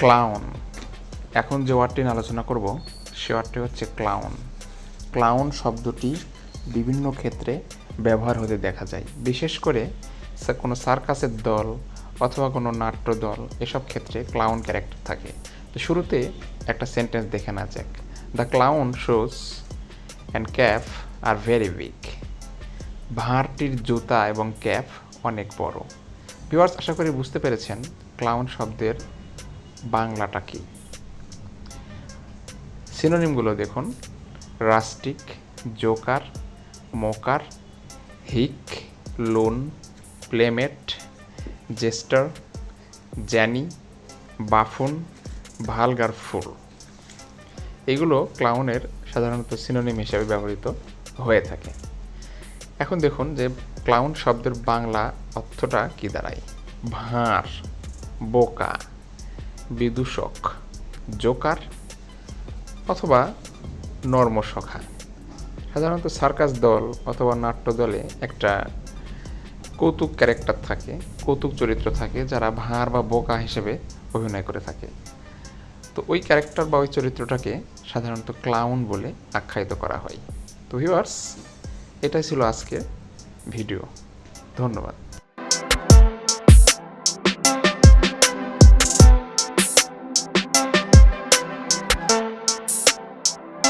Clown. এখন যে ওয়ার্ডটি নিয়ে আলোচনা করব সে ওয়ার্ডটি হচ্ছে ক্লাউন। ক্লাউন শব্দটি বিভিন্ন ক্ষেত্রে ব্যবহার হতে দেখা যায়, বিশেষ করে কোনো সার্কাসের দল অথবা কোনো নাট্য দল, এসব ক্ষেত্রে ক্লাউন ক্যারেক্টার থাকে। তো শুরুতে একটা সেন্টেন্স দেখে না যাক। The clown shoes and cap are very big. ভাঁড়টির জুতা এবং ক্যাপ অনেক বড়। ভিউয়ার্স, আশা করি বুঝতে পেরেছেন ক্লাউন শব্দের বাংলাটা কি। সিনোনিমগুলো দেখুন: rustic, joker, mocker, hick, lown, playmate, jester, zany, buffoon, vulgar fool. এগুলো ক্লাউনের সাধারণত সিনোনিম হিসেবে ব্যবহৃত হয়ে থাকে। এখন দেখুন যে ক্লাউন শব্দের বাংলা অর্থটা কী দাঁড়ায়। ভাঁড়, বোকা, বিদূষক, জোকার অথবা নর্মসখা। সাধারণত সার্কাস দল অথবা নাট্য দলে একটা কৌতুক ক্যারেক্টার থাকে, কৌতুক চরিত্র থাকে, যারা ভাঁড় বা বোকা হিসেবে অভিনয় করে থাকে। তো ওই ক্যারেক্টার বা ওই চরিত্রটাকে সাধারণত ক্লাউন বলে আখ্যায়িত করা হয়। তো ভিউয়ার্স, এটাই ছিল আজকের ভিডিও। ধন্যবাদ।